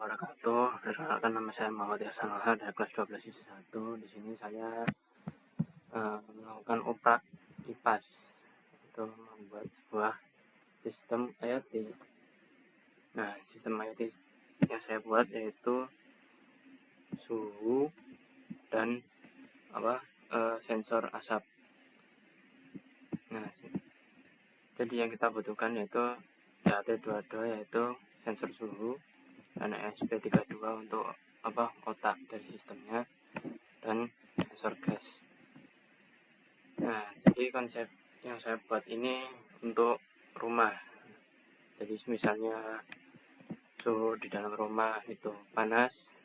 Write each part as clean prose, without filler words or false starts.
wabarakatuh. Perkenalkan, nama saya Muhammad Ihsan Wahab dari kelas 12 sisi 1. Di sini saya melakukan operak IPAS, itu membuat sebuah sistem IoT. Nah, sistem IoT yang saya buat yaitu suhu dan sensor asap. Nah, jadi yang kita butuhkan yaitu DHT22 yaitu sensor suhu, dan ESP32 untuk otak dari sistemnya, dan sensor gas. Nah, jadi konsep yang saya buat ini untuk rumah. Jadi misalnya suhu di dalam rumah itu panas,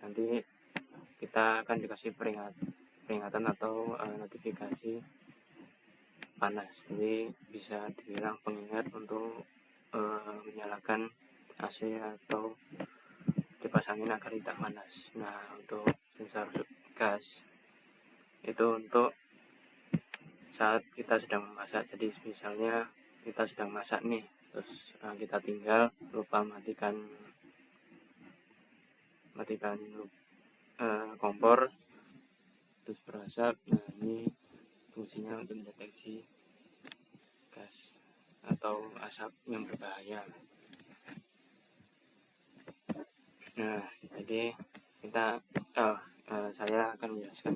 nanti kita akan dikasih peringatan atau notifikasi panas. Jadi bisa dibilang pengingat untuk menyalakan AC atau dipasangin agar tidak panas. Nah, untuk sensor gas itu untuk saat kita sedang memasak. Jadi misalnya kita sedang masak nih, terus kita tinggal lupa matikan kompor, terus berasap. Nah, ini fungsinya untuk mendeteksi gas atau asap yang berbahaya. Nah, jadi saya akan menjelaskan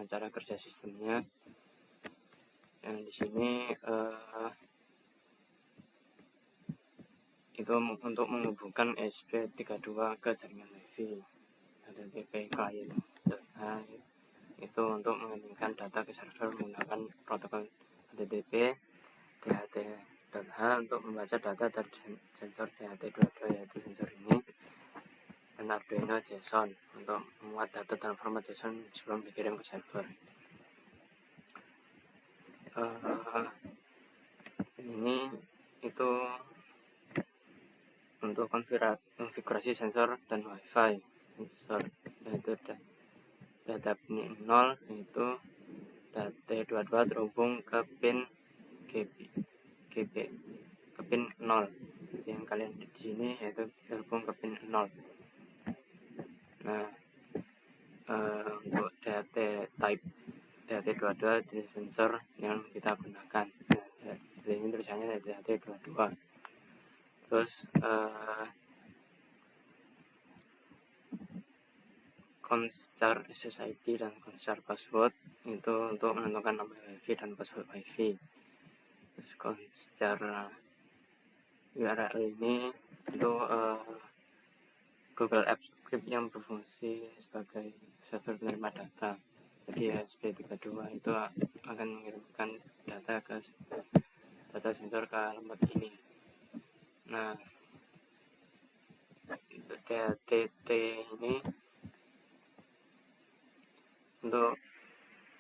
cara kerja sistemnya. Yang di sini itu untuk menghubungkan ESP32 ke jaringan WiFi HTTP client. Nah, itu untuk mengirimkan data ke server menggunakan protokol HTTP DHT.H untuk membaca data dari sensor DHT22 yaitu sensor ini, dan Arduino JSON untuk memuat data dalam format JSON sebelum dikirim ke server. Ini itu untuk konfigurasi sensor dan WiFi. Sensor yaitu data pin 0, yaitu DHT22 terhubung ke pin GB ke pin 0. Yang kalian di sini yaitu terhubung ke pin 0. Nah, untuk DHT22 jenis sensor yang kita gunakan. Nah, ini tulisannya DHT22. Terus conchar SSID dan conchar password itu untuk menentukan nama WiFi dan password WiFi. Terus conchar URL ini itu Google Apps Script yang berfungsi sebagai server penerima data. Jadi ESP32 itu akan mengirimkan data sensor ke alamat ini. Nah, DHT ini untuk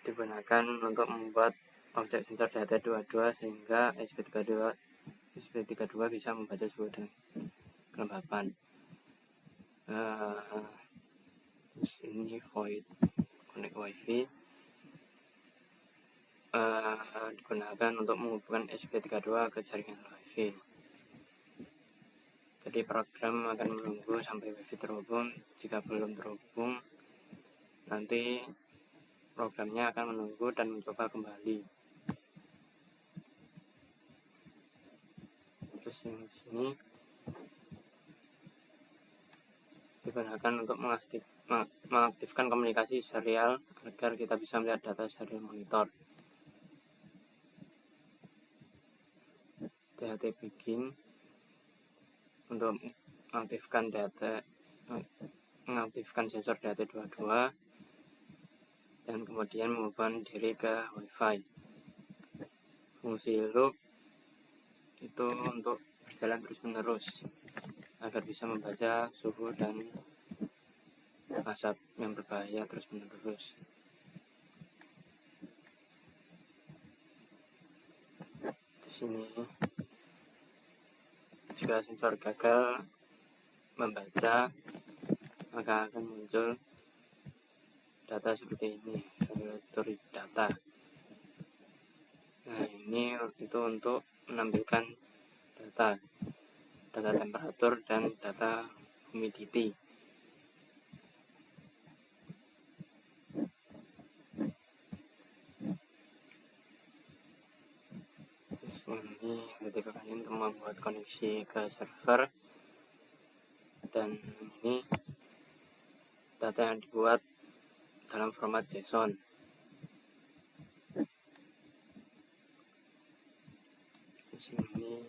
digunakan untuk membuat objek sensor DHT22 sehingga ESP32 bisa membaca suhu dan kelembapan. Terus ini void connect WiFi digunakan untuk menghubungkan ESP32 ke jaringan WiFi. Jadi program akan menunggu sampai WiFi terhubung. Jika belum terhubung, nanti programnya akan menunggu dan mencoba kembali. Terus yang sini digunakan untuk mengaktifkan komunikasi serial agar kita bisa melihat data serial monitor. DHT begin untuk mengaktifkan sensor DHT22 dan kemudian mengubah diri ke WiFi. Fungsi loop itu untuk berjalan terus-menerus agar bisa membaca suhu dan asap yang berbahaya terus-menerus. Di sini jika sensor gagal membaca, maka akan muncul data seperti ini, regulatory data. Nah, ini itu untuk menampilkan data. data temperatur, dan data humidity. Terus ini HTTP kalian untuk membuat koneksi ke server, dan ini data yang dibuat dalam format JSON. Terus ini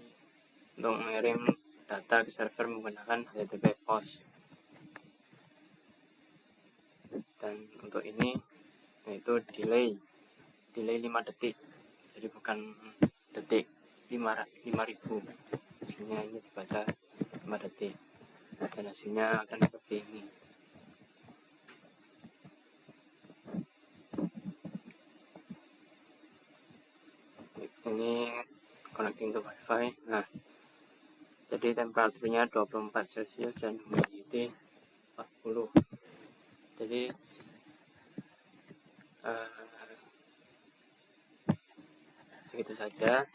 untuk mengirim data ke server menggunakan HTTP POST. Dan untuk ini yaitu delay 5 detik, jadi bukan detik, 5.000. Hasilnya ini dibaca 5 detik, dan hasilnya akan seperti ini. Ini connecting to wifi. Nah, jadi temperaturnya 24 celcius dan humidity 40. Jadi segitu saja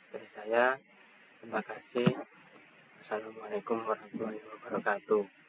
dari saya. Terima kasih. Assalamualaikum warahmatullahi wabarakatuh.